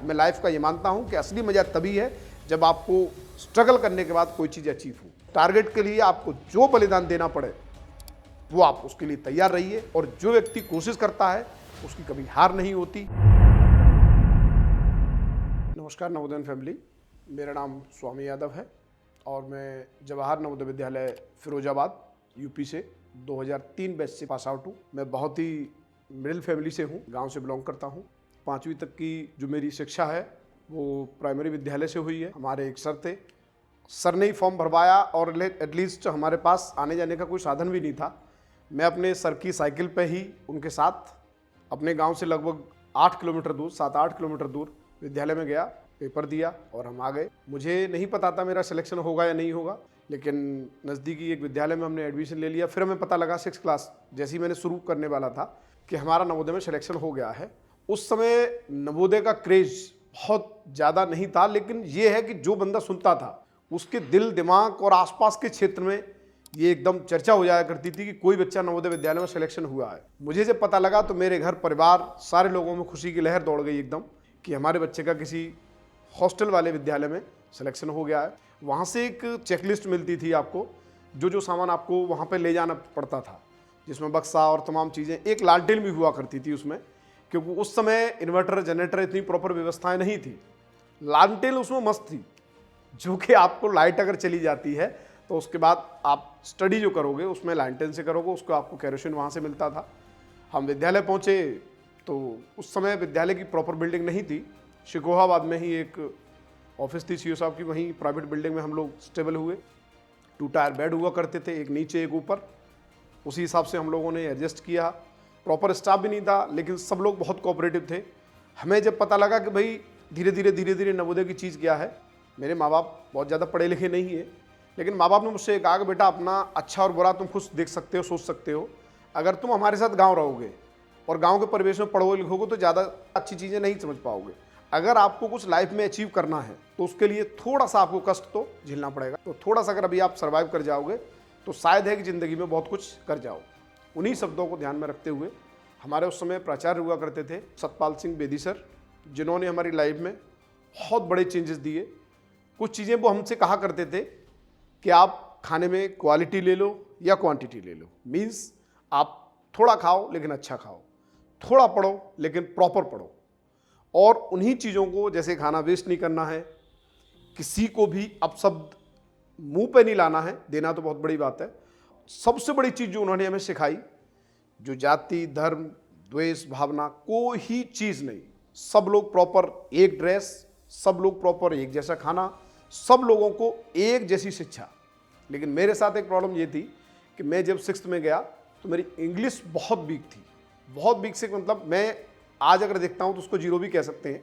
मैं लाइफ का ये मानता हूँ कि असली मजा तभी है जब आपको स्ट्रगल करने के बाद कोई चीज़ अचीव हो। टारगेट के लिए आपको जो बलिदान देना पड़े वो आप उसके लिए तैयार रहिए, और जो व्यक्ति कोशिश करता है उसकी कभी हार नहीं होती। नमस्कार नवोदय फैमिली, मेरा नाम स्वामी यादव है और मैं जवाहर नवोदय विद्यालय फिरोजाबाद यूपी से 2003 बैच से पास आउट हूँ। मैं बहुत ही मिडिल फैमिली से हूँ, गांव से बिलोंग करता हूँ। 5वीं तक की जो मेरी शिक्षा है वो प्राइमरी विद्यालय से हुई है। हमारे एक सर थे, सर ने ही फॉर्म भरवाया और एटलीस्ट हमारे पास आने जाने का कोई साधन भी नहीं था। मैं अपने सर की साइकिल पे ही उनके साथ अपने गांव से लगभग 8 किलोमीटर दूर, 7-8 किलोमीटर दूर विद्यालय में गया, पेपर दिया और हम आ गए। मुझे नहीं पता था मेरा सिलेक्शन होगा या नहीं होगा, लेकिन नज़दीकी एक विद्यालय में हमने एडमिशन ले लिया। फिर हमें पता लगा 6 क्लास जैसे ही मैंने शुरू करने वाला था कि हमारा नवोदय में सिलेक्शन हो गया है। उस समय नवोदय का क्रेज बहुत ज़्यादा नहीं था, लेकिन ये है कि जो बंदा सुनता था उसके दिल दिमाग और आसपास के क्षेत्र में ये एकदम चर्चा हो जाया करती थी कि कोई बच्चा नवोदय विद्यालय में सिलेक्शन हुआ है। मुझे जब पता लगा तो मेरे घर परिवार सारे लोगों में खुशी की लहर दौड़ गई एकदम कि हमारे बच्चे का किसी हॉस्टल वाले विद्यालय में सिलेक्शन हो गया है। वहाँ से एक चेकलिस्ट मिलती थी आपको, जो सामान आपको वहाँ पे ले जाना पड़ता था, जिसमें बक्सा और तमाम चीज़ें, एक लालटेन भी हुआ करती थी उसमें, क्योंकि उस समय इन्वर्टर जनरेटर इतनी प्रॉपर व्यवस्थाएं नहीं थी। लालटेन उसमें मस्त थी, जो कि आपको लाइट अगर चली जाती है तो उसके बाद आप स्टडी जो करोगे उसमें लालटेन से करोगे, उसको आपको केरोसिन वहाँ से मिलता था। हम विद्यालय पहुँचे तो उस समय विद्यालय की प्रॉपर बिल्डिंग नहीं थी। शिकोहाबाद में ही एक ऑफिस थी सीओ साहब की, वहीं प्राइवेट बिल्डिंग में हम लोग स्टेबल हुए। 2 टायर बेड हुआ करते थे, एक नीचे एक ऊपर। उसी हिसाब से हम लोगों ने एडजस्ट किया। प्रॉपर स्टाफ भी नहीं था, लेकिन सब लोग बहुत कोऑपरेटिव थे। हमें जब पता लगा कि भाई धीरे धीरे नवोदय की चीज़ क्या है, मेरे माँ बाप बहुत ज़्यादा पढ़े लिखे नहीं है, लेकिन माँ बाप ने मुझसे कहा कि बेटा अपना अच्छा और बुरा तुम खुद देख सकते हो, सोच सकते हो। अगर तुम हमारे साथ गाँव रहोगे और गाँव के परिवेश में पढ़ोगे लिखोगे तो ज़्यादा अच्छी चीज़ें नहीं समझ पाओगे। अगर आपको कुछ लाइफ में अचीव करना है तो उसके लिए थोड़ा सा आपको कष्ट तो झेलना पड़ेगा। तो थोड़ा सा अगर अभी आप सर्वाइव कर जाओगे तो शायद है कि ज़िंदगी में बहुत कुछ कर जाओ। उन्हीं शब्दों को ध्यान में रखते हुए हमारे उस समय प्राचार्य हुआ करते थे सतपाल सिंह बेदी सर, जिन्होंने हमारी लाइफ में बहुत बड़े चेंजेस दिए। कुछ चीज़ें वो हमसे कहा करते थे कि आप खाने में क्वालिटी ले लो या क्वांटिटी ले लो। मीन्स आप थोड़ा खाओ लेकिन अच्छा खाओ, थोड़ा पढ़ो लेकिन प्रॉपर पढ़ो, और उन्हीं चीज़ों को, जैसे खाना वेस्ट नहीं करना है, किसी को भी अपशब्द मुंह पे नहीं लाना है, देना तो बहुत बड़ी बात है। सबसे बड़ी चीज़ जो उन्होंने हमें सिखाई, जो जाति धर्म द्वेष भावना कोई ही चीज़ नहीं, सब लोग प्रॉपर एक ड्रेस, सब लोग प्रॉपर एक जैसा खाना, सब लोगों को एक जैसी शिक्षा। लेकिन मेरे साथ एक प्रॉब्लम ये थी कि मैं जब 6th में गया तो मेरी इंग्लिश बहुत वीक थी। बहुत वीक से मतलब मैं आज अगर देखता हूँ तो उसको 0 भी कह सकते हैं,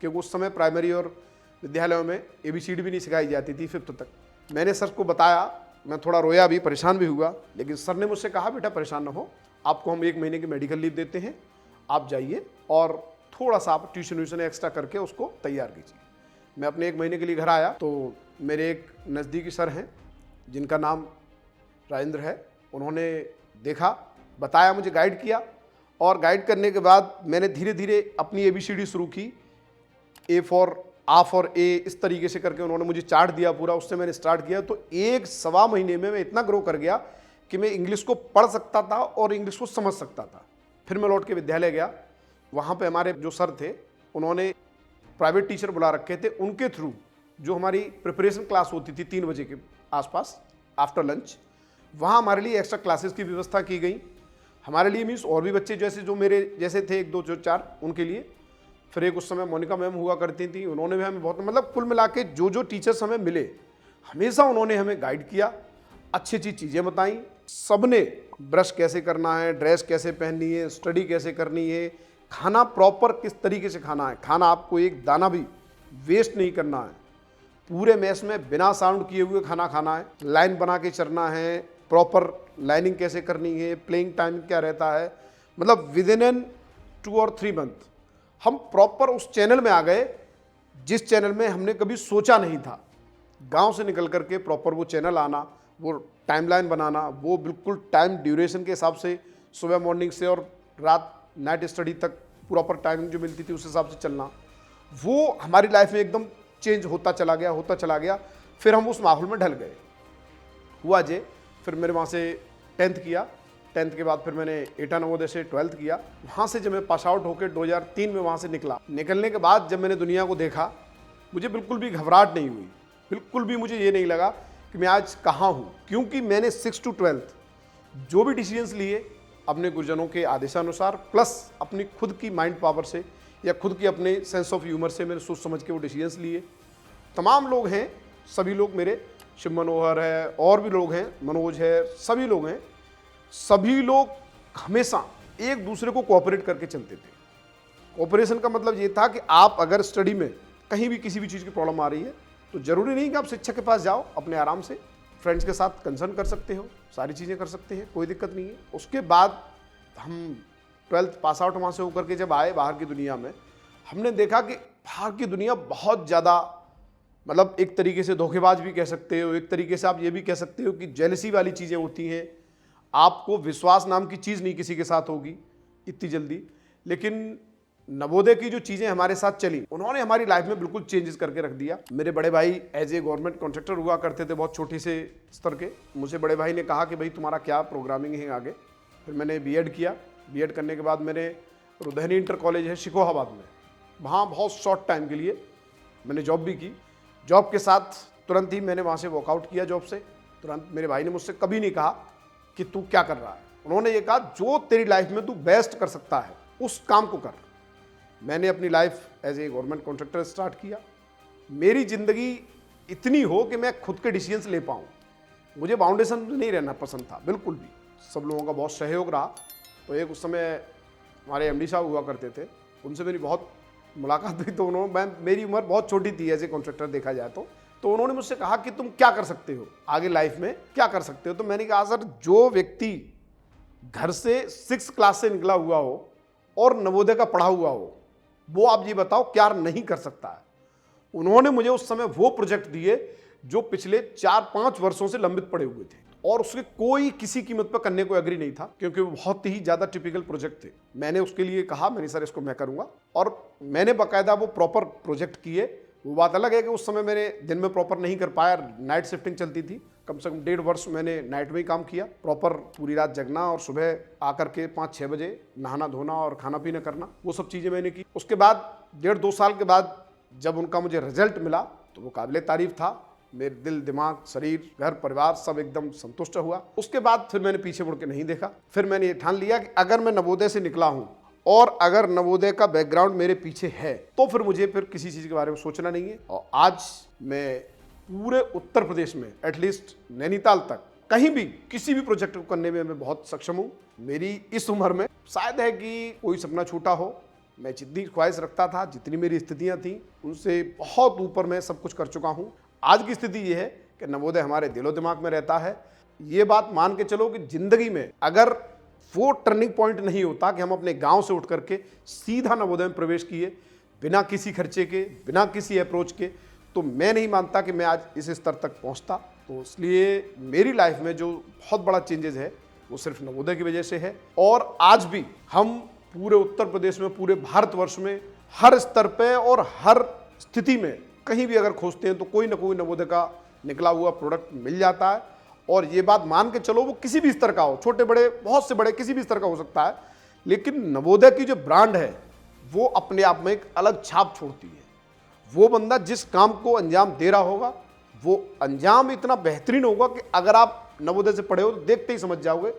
क्योंकि उस समय प्राइमरी और विद्यालयों में ABCD भी नहीं सिखाई जाती थी 5th तक। मैंने सर को बताया, मैं थोड़ा रोया भी, परेशान भी हुआ, लेकिन सर ने मुझसे कहा बेटा परेशान ना हो, आपको हम 1 महीने की मेडिकल लीव देते हैं, आप जाइए और थोड़ा सा आप ट्यूशन व्यूशन एक्स्ट्रा करके उसको तैयार कीजिए। मैं अपने 1 महीने के लिए घर आया तो मेरे एक नज़दीकी सर हैं जिनका नाम राजेंद्र है, उन्होंने देखा, बताया, मुझे गाइड किया, और गाइड करने के बाद मैंने धीरे धीरे अपनी ABCD शुरू की। A for A for A, इस तरीके से करके उन्होंने मुझे चार्ट दिया पूरा, उससे मैंने स्टार्ट किया। तो 1-1.25 महीने में मैं इतना ग्रो कर गया कि मैं इंग्लिश को पढ़ सकता था और इंग्लिश को समझ सकता था। फिर मैं लौट के विद्यालय गया, वहाँ पे हमारे जो सर थे उन्होंने प्राइवेट टीचर बुला रखे थे, उनके थ्रू जो हमारी प्रिपरेशन क्लास होती थी 3 बजे के आसपास आफ्टर लंच, वहाँ हमारे लिए एक्स्ट्रा क्लासेस की व्यवस्था की गई। हमारे लिए मीन्स और भी बच्चे जैसे जो मेरे जैसे थे 1-2 जो 4 उनके लिए। फिर एक उस समय मोनिका मैम हुआ करती थी, उन्होंने भी हमें बहुत, मतलब कुल मिला के जो टीचर्स हमें मिले हमेशा उन्होंने हमें गाइड किया, अच्छी अच्छी चीज़ें बताई। सबने ब्रश कैसे करना है, ड्रेस कैसे पहननी है, स्टडी कैसे करनी है, खाना प्रॉपर किस तरीके से खाना है, खाना आपको एक दाना भी वेस्ट नहीं करना है, पूरे मैस में बिना साउंड किए हुए खाना खाना है, लाइन बना के चलना है, प्रॉपर लाइनिंग कैसे करनी है, प्लेइंग टाइम क्या रहता है। मतलब विद इन 2 और 3 मंथ हम प्रॉपर उस चैनल में आ गए जिस चैनल में हमने कभी सोचा नहीं था। गांव से निकल करके प्रॉपर वो चैनल आना, वो टाइमलाइन बनाना, वो बिल्कुल टाइम ड्यूरेशन के हिसाब से सुबह मॉर्निंग से और रात नाइट स्टडी तक प्रॉपर टाइमिंग जो मिलती थी उस हिसाब से चलना, वो हमारी लाइफ में एकदम चेंज होता चला गया। फिर हम उस माहौल में ढल गए। हुआ जे फिर मेरे वहाँ से 10th किया। 10th के बाद फिर मैंने एटा नवोदय से 12th किया। वहाँ से जब मैं पास आउट होकर 2003 में वहाँ से निकलने के बाद जब मैंने दुनिया को देखा, मुझे बिल्कुल भी घबराहट नहीं हुई, बिल्कुल भी मुझे ये नहीं लगा कि मैं आज कहाँ हूँ, क्योंकि मैंने 6 to 12th जो भी डिसीजंस लिए अपने गुरुजनों के आदेशानुसार, प्लस अपनी खुद की माइंड पावर से या खुद की अपने सेंस ऑफ ह्यूमर से मैंने सोच समझ के वो डिसीजंस लिए। तमाम लोग हैं, सभी लोग मेरे, शिव मनोहर है और भी लोग हैं, मनोज है, सभी लोग हैं, सभी लोग हमेशा एक दूसरे को कोऑपरेट करके चलते थे। कोऑपरेशन का मतलब ये था कि आप अगर स्टडी में कहीं भी किसी भी चीज़ की प्रॉब्लम आ रही है तो ज़रूरी नहीं कि आप शिक्षक के पास जाओ, अपने आराम से फ्रेंड्स के साथ कंसर्न कर सकते हो, सारी चीज़ें कर सकते हैं, कोई दिक्कत नहीं है। उसके बाद हम 12th पास आउट वहाँ से होकर के जब आए बाहर की दुनिया में, हमने देखा कि बाहर की दुनिया बहुत ज़्यादा, मतलब एक तरीके से धोखेबाज भी कह सकते हो, एक तरीके से आप ये भी कह सकते हो कि जेलसी वाली चीज़ें होती हैं। आपको विश्वास नाम की चीज़ नहीं किसी के साथ होगी इतनी जल्दी। लेकिन नवोदय की जो चीज़ें हमारे साथ चली, उन्होंने हमारी लाइफ में बिल्कुल चेंजेस करके रख दिया। मेरे बड़े भाई एज ए गवर्नमेंट कॉन्ट्रैक्टर हुआ करते थे, बहुत छोटे से स्तर के। मुझे बड़े भाई ने कहा कि भाई तुम्हारा क्या प्रोग्रामिंग है आगे। फिर मैंने बीएड किया। बीएड करने के बाद मैंने रुधनी इंटर कॉलेज है शिकोहाबाद में, वहाँ बहुत शॉर्ट टाइम के लिए मैंने जॉब भी की। जॉब के साथ तुरंत ही मैंने वहाँ से वॉकआउट किया जॉब से। तुरंत मेरे भाई ने मुझसे कभी नहीं कहा कि तू क्या कर रहा है, उन्होंने ये कहा जो तेरी लाइफ में तू बेस्ट कर सकता है उस काम को कर। मैंने अपनी life as a government contractor start किया। मेरी ज़िंदगी इतनी हो कि मैं खुद के डिसीजंस ले पाऊँ। मुझे बाउंडेशन में नहीं रहना पसंद था बिल्कुल भी। सब लोगों का बहुत सहयोग रहा। तो एक उस समय हमारे एमडी साहब हुआ करते थे, उनसे मेरी बहुत मुलाकात हुई। तो उन्होंने, मेरी उम्र बहुत छोटी थी एज ए कॉन्ट्रैक्टर देखा जाए तो उन्होंने मुझसे कहा कि तुम क्या कर सकते हो आगे लाइफ में, क्या कर सकते हो। तो मैंने कहा सर, जो व्यक्ति घर से 6th क्लास से निकला हुआ हो और नवोदय का पढ़ा हुआ हो, वो आप ये बताओ क्या नहीं कर सकता है। उन्होंने मुझे उस समय वो प्रोजेक्ट दिए जो पिछले 4-5 वर्षों से लंबित पड़े हुए थे और उसके कोई किसी कीमत पर करने को एग्री नहीं था, क्योंकि वो बहुत ही ज़्यादा टिपिकल प्रोजेक्ट थे। मैंने उसके लिए कहा, मैंने सर इसको मैं करूँगा, और मैंने बाकायदा वो प्रॉपर प्रोजेक्ट किए। वो बात अलग है कि उस समय मैंने दिन में प्रॉपर नहीं कर पाया, नाइट शिफ्टिंग चलती थी। कम से कम 1.5 वर्ष मैंने नाइट में ही काम किया, प्रॉपर पूरी रात जगना और सुबह आकर के 5-6 बजे नहाना धोना और खाना पीना करना, वो सब चीज़ें मैंने की। उसके बाद 1.5-2 साल के बाद जब उनका मुझे रिजल्ट मिला तो वो काबिले तारीफ था। मेरे दिल, दिमाग, शरीर, घर परिवार सब एकदम संतुष्ट हुआ। उसके बाद फिर मैंने पीछे मुड़ के नहीं देखा। फिर मैंने ये ठान लिया कि अगर मैं नवोदय से निकला हूँ और अगर नवोदय का बैकग्राउंड मेरे पीछे है तो फिर मुझे फिर किसी चीज़ के बारे में सोचना नहीं है। और आज मैं पूरे उत्तर प्रदेश में एटलीस्ट नैनीताल तक कहीं भी किसी भी प्रोजेक्ट को करने में मैं बहुत सक्षम हूँ। मेरी इस उम्र में शायद है कि कोई सपना छूटा हो। मैं जितनी ख्वाहिश रखता था, जितनी मेरी स्थितियाँ थीं, उनसे बहुत ऊपर मैं सब कुछ कर चुका हूँ। आज की स्थिति ये है कि नवोदय हमारे दिलो दिमाग में रहता है। ये बात मान के चलो कि ज़िंदगी में अगर वो टर्निंग पॉइंट नहीं होता कि हम अपने गांव से उठ करके सीधा नवोदय में प्रवेश किए बिना किसी खर्चे के, बिना किसी अप्रोच के, तो मैं नहीं मानता कि मैं आज इस स्तर तक पहुंचता। तो इसलिए मेरी लाइफ में जो बहुत बड़ा चेंजेस है वो सिर्फ नवोदय की वजह से है। और आज भी हम पूरे उत्तर प्रदेश में, पूरे भारतवर्ष में हर स्तर पे और हर स्थिति में कहीं भी अगर खोजते हैं तो कोई ना कोई नवोदय का निकला हुआ प्रोडक्ट मिल जाता है। और ये बात मान के चलो वो किसी भी स्तर का हो, छोटे बड़े, बहुत से बड़े, किसी भी स्तर का हो सकता है, लेकिन नवोदय की जो ब्रांड है वो अपने आप में एक अलग छाप छोड़ती है। वो बंदा जिस काम को अंजाम दे रहा होगा वो अंजाम इतना बेहतरीन होगा कि अगर आप नवोदय से पढ़े हो तो देखते ही समझ जाओगे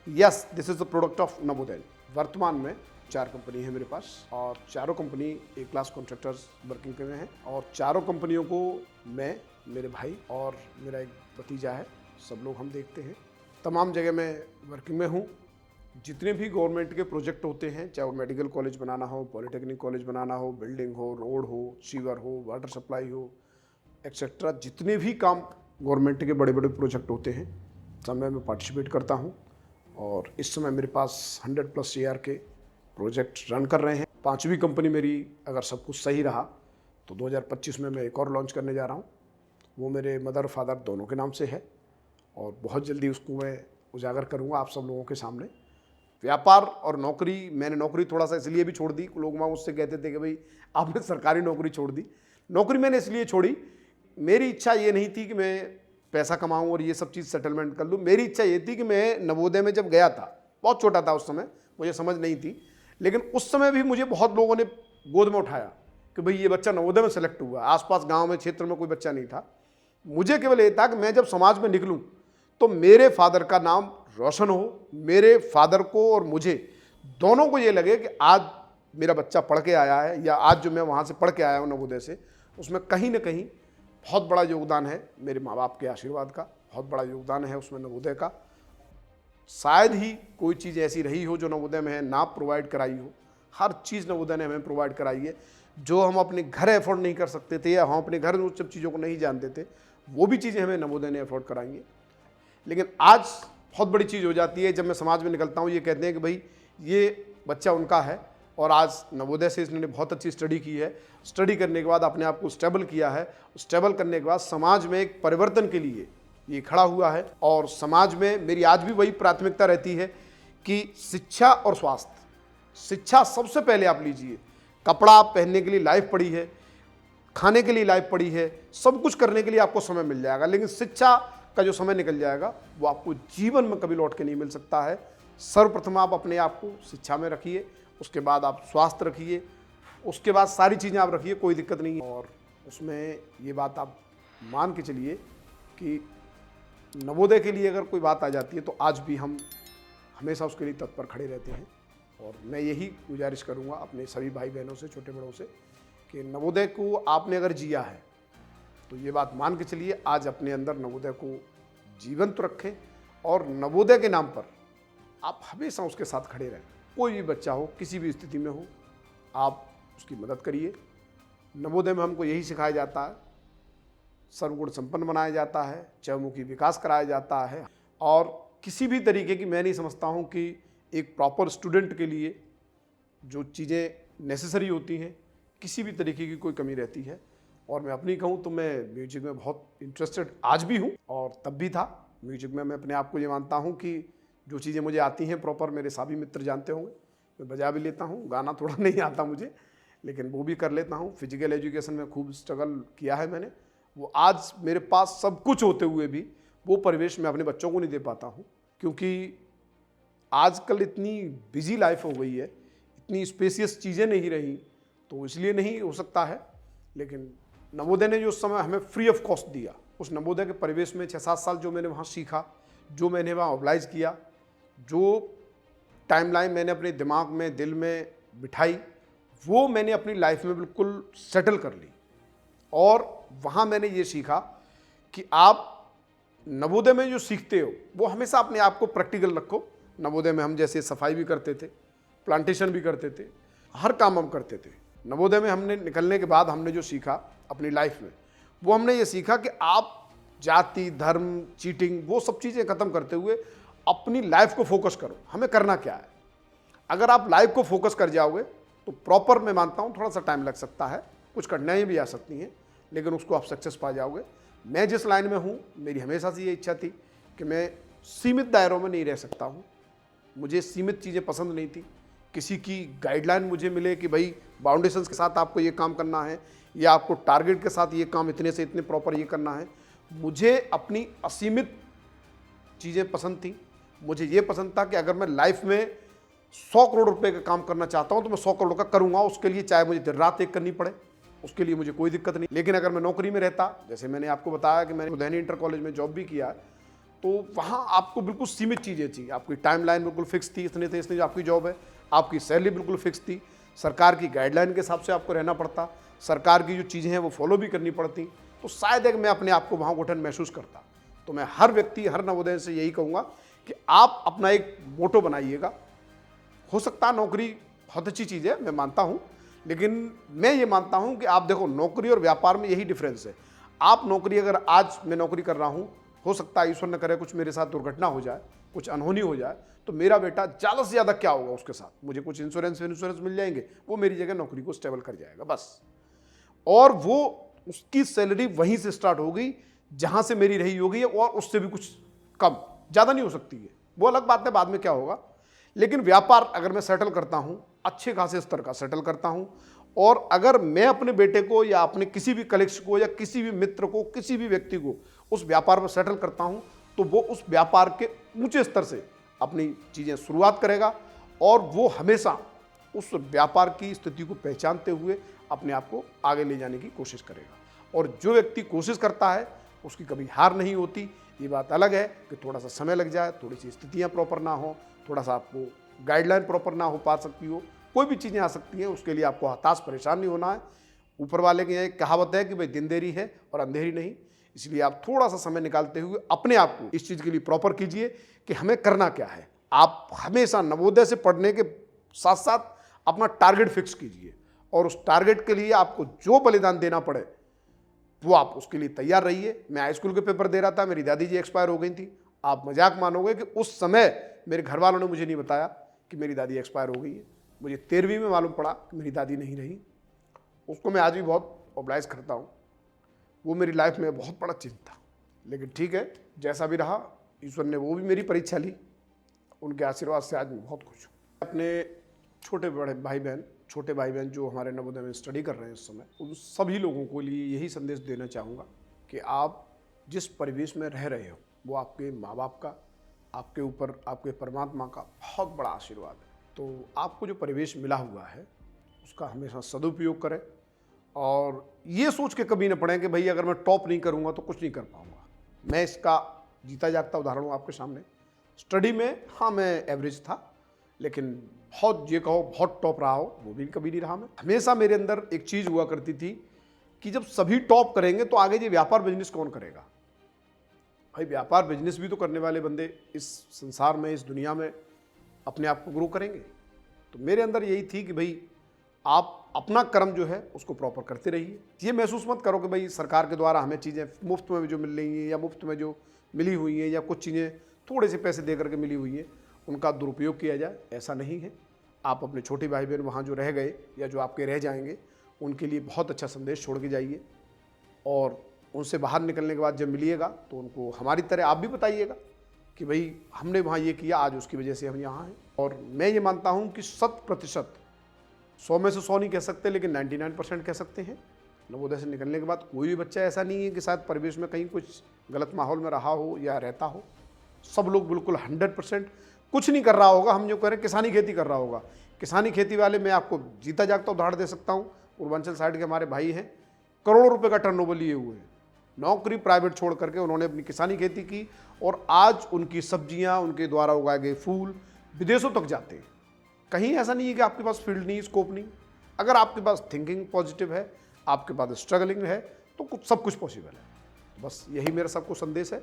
yes this is the product of Navodaya. वर्तमान में 4 कंपनी है मेरे पास और चारों कंपनी ए क्लास कॉन्ट्रैक्टर्स वर्किंग कर रहे हैं और चारों कंपनियों को मैं, मेरे भाई और मेरा एक भतीजा है, सब लोग हम देखते हैं। तमाम जगह मैं वर्किंग में हूँ। जितने भी गवर्नमेंट के प्रोजेक्ट होते हैं, चाहे वो मेडिकल कॉलेज बनाना हो, पॉलिटेक्निक कॉलेज बनाना हो, बिल्डिंग हो, रोड हो, सीवर हो, वाटर सप्लाई हो, एक्सेट्रा, जितने भी काम गवर्नमेंट के बड़े बड़े प्रोजेक्ट होते हैं सब में पार्टिसिपेट करता हूँ। और इस समय मेरे पास 100+ CR के प्रोजेक्ट रन कर रहे हैं। 5वीं कंपनी मेरी अगर सब कुछ सही रहा तो 2025 में मैं एक और लॉन्च करने जा रहा हूँ। वो मेरे मदर फादर दोनों के नाम से है और बहुत जल्दी उसको मैं उजागर करूँगा आप सब लोगों के सामने। व्यापार और नौकरी, मैंने नौकरी थोड़ा सा इसलिए भी छोड़ दी, लोग वहाँ मुझसे कहते थे कि भाई आपने सरकारी नौकरी छोड़ दी। नौकरी मैंने इसलिए छोड़ी, मेरी इच्छा ये नहीं थी कि मैं पैसा कमाऊं और ये सब चीज़ सेटलमेंट कर लूँ। मेरी इच्छा ये थी कि मैं नवोदय में जब गया था, बहुत छोटा था उस समय, मुझे समझ नहीं थी, लेकिन उस समय भी मुझे बहुत लोगों ने गोद में उठाया कि भाई ये बच्चा नवोदय में सेलेक्ट हुआ। आसपास गांव में, क्षेत्र में कोई बच्चा नहीं था। मुझे केवल ये था कि मैं जब समाज में निकलूं तो मेरे फादर का नाम रोशन हो, मेरे फादर को और मुझे दोनों को ये लगे कि आज मेरा बच्चा पढ़ के आया है, या आज जो मैं वहाँ से पढ़ के आया हूँ नवोदय से, उसमें कहीं ना कहीं बहुत बड़ा योगदान है मेरे माँ बाप के आशीर्वाद का, बहुत बड़ा योगदान है उसमें नवोदय का। शायद ही कोई चीज़ ऐसी रही हो जो नवोदय में है ना प्रोवाइड कराई हो। हर चीज़ नवोदय ने हमें प्रोवाइड कराई है। जो हम अपने घर अफोर्ड नहीं कर सकते थे, या हम अपने घर में उस सब चीज़ों को नहीं जानते थे, वो भी चीज़ें हमें नवोदय ने अफोर्ड कराएंगे। लेकिन आज बहुत बड़ी चीज़ हो जाती है, जब मैं समाज में निकलता हूँ, ये कहते हैं कि भाई ये बच्चा उनका है और आज नवोदय से इसने बहुत अच्छी स्टडी की है, स्टडी करने के बाद अपने आप को स्टेबल किया है, स्टेबल करने के बाद समाज में एक परिवर्तन के लिए ये खड़ा हुआ है। और समाज में मेरी आज भी वही प्राथमिकता रहती है कि शिक्षा और स्वास्थ्य। शिक्षा सबसे पहले आप लीजिए, कपड़ा पहनने के लिए लाइफ पड़ी है, खाने के लिए लाइफ पड़ी है, सब कुछ करने के लिए आपको समय मिल जाएगा, लेकिन शिक्षा का जो समय निकल जाएगा वो आपको जीवन में कभी लौट के नहीं मिल सकता है। सर्वप्रथम आप अपने आप को शिक्षा में रखिए, उसके बाद आप स्वास्थ्य रखिए, उसके बाद सारी चीज़ें आप रखिए, कोई दिक्कत नहीं है। और उसमें ये बात आप मान के चलिए कि नवोदय के लिए अगर कोई बात आ जाती है तो आज भी हम हमेशा उसके लिए तत्पर खड़े रहते हैं। और मैं यही गुजारिश करूंगा अपने सभी भाई बहनों से, छोटे बड़ों से, कि नवोदय को आपने अगर जिया है तो ये बात मान के चलिए आज अपने अंदर नवोदय को जीवंत रखें, और नवोदय के नाम पर आप हमेशा उसके साथ खड़े रहें। कोई भी बच्चा हो, किसी भी स्थिति में हो, आप उसकी मदद करिए। नवोदय में हमको यही सिखाया जाता है, सर्वगुण संपन्न बनाया जाता है, चहुमुखी विकास कराया जाता है। और किसी भी तरीके की, मैं नहीं समझता हूँ कि एक प्रॉपर स्टूडेंट के लिए जो चीज़ें नेसेसरी होती हैं, किसी भी तरीके की कोई कमी रहती है। और मैं अपनी कहूँ तो मैं म्यूजिक में बहुत इंटरेस्टेड आज भी हूँ, और तब भी था। म्यूजिक में मैं अपने आप को ये मानता हूँ कि जो चीज़ें मुझे आती हैं प्रॉपर, मेरे सभी मित्र जानते होंगे, मैं बजा भी लेता हूँ। गाना थोड़ा नहीं आता मुझे, लेकिन वो भी कर लेता हूँ। फिजिकल एजुकेशन में खूब स्ट्रगल किया है मैंने। वो आज मेरे पास सब कुछ होते हुए भी वो परिवेश मैं अपने बच्चों को नहीं दे पाता हूँ, क्योंकि आजकल इतनी बिजी लाइफ हो गई है, इतनी स्पेसियस चीज़ें नहीं रही, तो इसलिए नहीं हो सकता है। लेकिन नवोदय ने जो उस समय हमें फ्री ऑफ कॉस्ट दिया, उस नवोदय के परिवेश में 6-7 साल जो मैंने वहाँ सीखा, जो मैंने वहाँ ऑर्गेनाइज किया, जो टाइमलाइन मैंने अपने दिमाग में, दिल में बिठाई, वो मैंने अपनी लाइफ में बिल्कुल सेटल कर ली। और वहाँ मैंने ये सीखा कि आप नवोदय में जो सीखते हो वो हमेशा अपने आप को प्रैक्टिकल रखो। नवोदय में हम जैसे सफाई भी करते थे, प्लांटेशन भी करते थे, हर काम हम करते थे। नवोदय में हमने निकलने के बाद हमने जो सीखा अपनी लाइफ में, वो हमने ये सीखा कि आप जाति, धर्म, चीटिंग, वो सब चीज़ें ख़त्म करते हुए अपनी लाइफ को फोकस करो। हमें करना क्या है, अगर आप लाइफ को फोकस कर जाओगे तो प्रॉपर, मैं मानता हूँ थोड़ा सा टाइम लग सकता है, कुछ कठिनाइयाँ भी आ सकती हैं, लेकिन उसको आप सक्सेस पा जाओगे। मैं जिस लाइन में हूँ, मेरी हमेशा से ये इच्छा थी कि मैं सीमित दायरों में नहीं रह सकता हूँ। मुझे सीमित चीज़ें पसंद नहीं थी। किसी की गाइडलाइन मुझे मिले कि भाई बाउंडेशंस के साथ आपको ये काम करना है, या आपको टारगेट के साथ ये काम इतने से इतने प्रॉपर ये करना है। मुझे अपनी असीमित चीज़ें पसंद थी। मुझे ये पसंद था कि अगर मैं लाइफ में 100 करोड़ रुपए का काम करना चाहता हूँ तो मैं 100 करोड़ का करूँगा, उसके लिए चाहे मुझे दिन रात एक करनी पड़े, उसके लिए मुझे कोई दिक्कत नहीं। लेकिन अगर मैं नौकरी में रहता, जैसे मैंने आपको बताया कि मैंने उदयनी इंटर कॉलेज में जॉब भी किया, तो वहाँ आपको बिल्कुल सीमित चीज़ें थी। आपकी टाइमलाइन बिल्कुल फिक्स थी, इतने थे इसने आपकी जॉब है, आपकी सैलरी बिल्कुल फिक्स थी, सरकार की गाइडलाइन के हिसाब से आपको रहना पड़ता, सरकार की जो चीज़ें हैं वो फॉलो भी करनी पड़ती। तो शायद एक मैं अपने आप को वहाँ घुटन महसूस करता। तो मैं हर व्यक्ति, हर नवोदय से यही कहूँगा कि आप अपना एक मोटो बनाइएगा। हो सकता है नौकरी बहुत अच्छी चीज़ है, मैं मानता हूँ, लेकिन मैं ये मानता हूँ कि आप देखो, नौकरी और व्यापार में यही डिफरेंस है। आप नौकरी, अगर आज मैं नौकरी कर रहा हूँ, हो सकता है ईश्वर न करे कुछ मेरे साथ दुर्घटना हो जाए, कुछ अनहोनी हो जाए, तो मेरा बेटा ज़्यादा से ज़्यादा क्या होगा उसके साथ, मुझे कुछ इंश्योरेंस मिल जाएंगे, वो मेरी जगह नौकरी को स्टेबल कर जाएगा बस। और वो उसकी सैलरी वहीं से स्टार्ट होगी जहाँ से मेरी रही होगी, और उससे भी कुछ कम, ज़्यादा नहीं हो सकती है, वो अलग बात है बाद में क्या होगा। लेकिन व्यापार अगर मैं सेटल करता हूँ, अच्छे खासे स्तर का सेटल करता हूँ, और अगर मैं अपने बेटे को या अपने किसी भी कलीग्स को या किसी भी मित्र को, किसी भी व्यक्ति को उस व्यापार में सेटल करता हूँ, तो वो उस व्यापार के ऊंचे स्तर से अपनी चीज़ें शुरुआत करेगा और वो हमेशा उस व्यापार की स्थिति को पहचानते हुए अपने आप को आगे ले जाने की कोशिश करेगा। और जो व्यक्ति कोशिश करता है उसकी कभी हार नहीं होती। ये बात अलग है कि थोड़ा सा समय लग जाए, थोड़ी सी स्थितियाँ प्रॉपर ना हो, थोड़ा सा आपको गाइडलाइन प्रॉपर ना हो पा सकती हो, कोई भी चीज़ें आ सकती हैं, उसके लिए आपको हताश परेशान नहीं होना है। ऊपर वाले की एक कहावत है कि भाई दिन देरी है और अंधेरी नहीं, इसलिए आप थोड़ा सा समय निकालते हुए अपने आप को इस चीज़ के लिए प्रॉपर कीजिए कि हमें करना क्या है। आप हमेशा नवोदय से पढ़ने के साथ साथ अपना टारगेट फिक्स कीजिए और उस टारगेट के लिए आपको जो बलिदान देना पड़े वो आप उसके लिए तैयार रहिए। मैं हाई स्कूल के पेपर दे रहा था, मेरी दादी जी एक्सपायर हो गई थी। आप मजाक मानोगे कि उस समय मेरे घर वालों ने मुझे नहीं बताया कि मेरी दादी एक्सपायर हो गई है। मुझे 13वीं में मालूम पड़ा कि मेरी दादी नहीं रही। उसको मैं आज भी बहुत ऑब्लाइज करता हूँ। वो मेरी लाइफ में बहुत बड़ा चीज़ था, लेकिन ठीक है, जैसा भी रहा, ईश्वर ने वो भी मेरी परीक्षा ली। उनके आशीर्वाद से आज मैं बहुत खुश हूँ। अपने छोटे भाई बहन जो हमारे नवोदय में स्टडी कर रहे हैं इस समय, उन सभी लोगों को लिए यही संदेश देना चाहूँगा कि आप जिस परिवेश में रह रहे हो वो आपके माँ बाप का, आपके ऊपर आपके परमात्मा का बहुत बड़ा आशीर्वाद है। तो आपको जो परिवेश मिला हुआ है उसका हमेशा सदुपयोग करें और ये सोच के कभी न पड़े कि भाई अगर मैं टॉप नहीं करूँगा तो कुछ नहीं कर पाऊँगा। मैं इसका जीता जागता उदाहरण हूँ आपके सामने। स्टडी में हाँ मैं एवरेज था, लेकिन बहुत ये कहो बहुत टॉप रहा हो वो भी कभी नहीं रहा। मैं हमेशा मेरे अंदर एक चीज़ हुआ करती थी कि जब सभी टॉप करेंगे तो आगे ये व्यापार बिजनेस कौन करेगा। भाई व्यापार बिजनेस भी तो करने वाले बंदे इस संसार में, इस दुनिया में अपने आप को ग्रो करेंगे। तो मेरे अंदर यही थी कि भाई आप अपना कर्म जो है उसको प्रॉपर करते रहिए। ये महसूस मत करो कि भाई सरकार के द्वारा हमें चीज़ें मुफ्त में जो मिल रही हैं या मुफ्त में जो मिली हुई हैं या कुछ चीज़ें थोड़े से पैसे दे करके मिली हुई हैं उनका दुरुपयोग किया जाए, ऐसा नहीं है। आप अपने छोटे भाई बहन वहाँ जो रह गए या जो आपके रह जाएंगे उनके लिए बहुत अच्छा संदेश छोड़ के जाइए और उनसे बाहर निकलने के बाद जब मिलिएगा तो उनको हमारी तरह आप भी बताइएगा कि भाई हमने वहाँ ये किया, आज उसकी वजह से हम यहाँ हैं। और मैं ये मानता हूँ कि 100%, 100 में से 100 नहीं कह सकते लेकिन 99% कह सकते हैं, नवोदय से निकलने के बाद कोई भी बच्चा ऐसा नहीं है कि शायद परिवेश में कहीं कुछ गलत माहौल में रहा हो या रहता हो। सब लोग बिल्कुल 100% कुछ नहीं कर रहा होगा। हम जो करें किसानी खेती कर रहा होगा। किसानी खेती वाले मैं आपको जीता जागता उदाहरण दे सकता हूँ। पूर्वांचल साइड के हमारे भाई हैं, करोड़ों रुपए का टर्नओवर लिए हुए हैं। नौकरी प्राइवेट छोड़ करके उन्होंने अपनी किसानी खेती की और आज उनकी सब्जियां, उनके द्वारा उगाए गए फूल विदेशों तक जाते हैं। कहीं ऐसा नहीं है कि आपके पास फील्ड नहीं, स्कोप नहीं। अगर आपके पास थिंकिंग पॉजिटिव है, आपके पास स्ट्रगलिंग है, तो सब कुछ पॉसिबल है। बस यही मेरा सबको संदेश है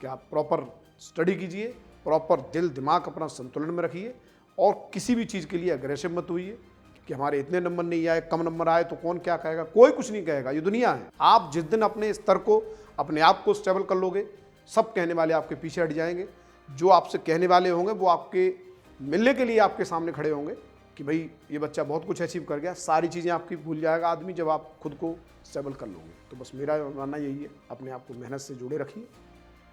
कि आप प्रॉपर स्टडी कीजिए, प्रॉपर दिल दिमाग अपना संतुलन में रखिए और किसी भी चीज़ के लिए अग्रेसिव मत होइए कि हमारे इतने नंबर नहीं आए, कम नंबर आए तो कौन क्या कहेगा। कोई कुछ नहीं कहेगा, ये दुनिया है। आप जिस दिन अपने स्तर को, अपने आप को स्टेबल कर लोगे, सब कहने वाले आपके पीछे हट जाएंगे। जो आपसे कहने वाले होंगे वो आपके मिलने के लिए आपके सामने खड़े होंगे कि भाई ये बच्चा बहुत कुछ अचीव कर गया। सारी चीज़ें आपकी भूल जाएगा आदमी जब आप खुद को स्टेबल कर लोगे। तो बस मेरा मानना यही है, अपने आप को मेहनत से जुड़े रखिए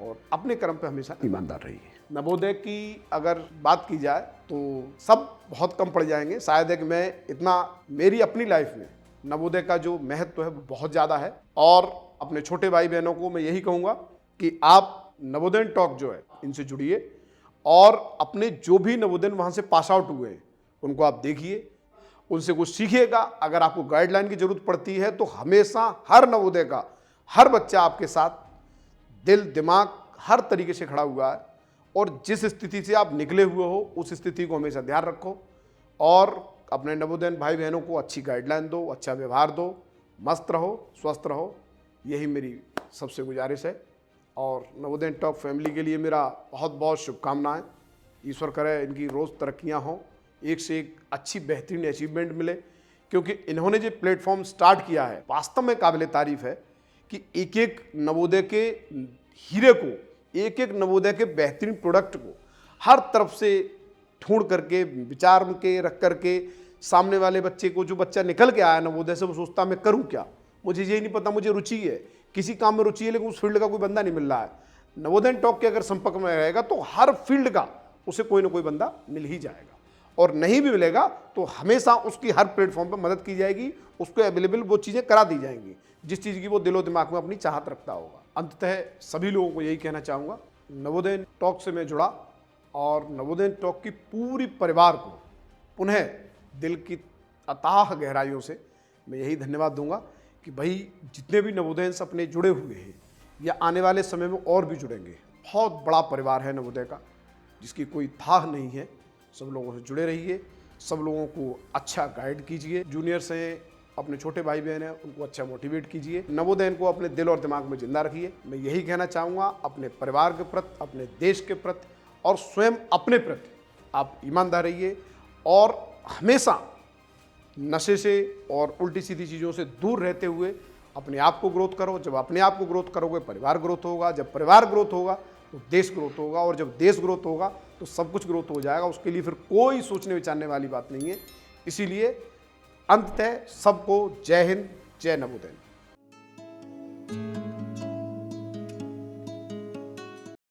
और अपने कर्म पे हमेशा ईमानदार रहिए। नवोदय की अगर बात की जाए तो सब बहुत कम पड़ जाएंगे। शायद है कि मैं इतना, मेरी अपनी लाइफ में नवोदय का जो महत्व है वो बहुत ज़्यादा है। और अपने छोटे भाई बहनों को मैं यही कहूँगा कि आप नवोदय टॉक जो है इनसे जुड़िए और अपने जो भी नवोदय वहाँ से पास आउट हुए हैं उनको आप देखिए, उनसे कुछ सीखिएगा। अगर आपको गाइडलाइन की जरूरत पड़ती है तो हमेशा हर नवोदय का हर बच्चा आपके साथ दिल दिमाग हर तरीके से खड़ा हुआ है। और जिस स्थिति से आप निकले हुए हो उस स्थिति को हमेशा ध्यान रखो और अपने नवोदय भाई बहनों को अच्छी गाइडलाइन दो, अच्छा व्यवहार दो, मस्त रहो, स्वस्थ रहो, यही मेरी सबसे गुजारिश है। और नवोदय टॉक फैमिली के लिए मेरा बहुत बहुत शुभकामनाएं। ईश्वर करे इनकी रोज़ तरक्कियां हों, एक से एक अच्छी बेहतरीन अचीवमेंट मिले, क्योंकि इन्होंने जो प्लेटफॉर्म स्टार्ट किया है वास्तव में काबिल तारीफ़ है कि एक एक नवोदय के हीरे को, एक एक नवोदय के बेहतरीन प्रोडक्ट को हर तरफ से ढूंढ करके, विचार के रख करके सामने वाले बच्चे को, जो बच्चा निकल के आया नवोदय से, वो सोचता मैं करूं क्या, मुझे यही नहीं पता, मुझे रुचि है, किसी काम में रुचि है लेकिन उस फील्ड का कोई बंदा नहीं मिल रहा है। नवोदय टॉक के अगर संपर्क में रहेगा तो हर फील्ड का उसे कोई ना कोई बंदा मिल ही जाएगा, और नहीं भी मिलेगा तो हमेशा उसकी हर प्लेटफॉर्म पर मदद की जाएगी, उसको अवेलेबल वो चीज़ें करा दी जाएंगी जिस चीज़ की वो दिलो दिमाग में अपनी चाहत रखता होगा। अंततः सभी लोगों को यही कहना चाहूँगा, नवोदय टॉक से मैं जुड़ा और नवोदय टॉक की पूरी परिवार को पुनः दिल की अथाह गहराइयों से मैं यही धन्यवाद दूंगा कि भाई जितने भी नवोदयंस अपने जुड़े हुए हैं या आने वाले समय में और भी जुड़ेंगे, बहुत बड़ा परिवार है नवोदय का जिसकी कोई थाह नहीं है। सब लोगों से जुड़े रहिए, सब लोगों को अच्छा गाइड कीजिए, जूनियर्स हैं, अपने छोटे भाई बहन हैं, उनको अच्छा मोटिवेट कीजिए, नवोदयन को अपने दिल और दिमाग में जिंदा रखिए। मैं यही कहना चाहूँगा, अपने परिवार के प्रति, अपने देश के प्रति और स्वयं अपने प्रति आप ईमानदार रहिए और हमेशा नशे से और उल्टी सीधी चीज़ों से दूर रहते हुए अपने आप को ग्रोथ करो। जब अपने आप को ग्रोथ करोगे परिवार ग्रोथ होगा, जब परिवार ग्रोथ होगा तो देश ग्रोथ होगा, और जब देश ग्रोथ होगा तो सब कुछ ग्रोथ हो जाएगा। उसके लिए फिर कोई सोचने विचारने वाली बात नहीं है। इसीलिए अंततः सबको जय हिंद, जय नवोदय।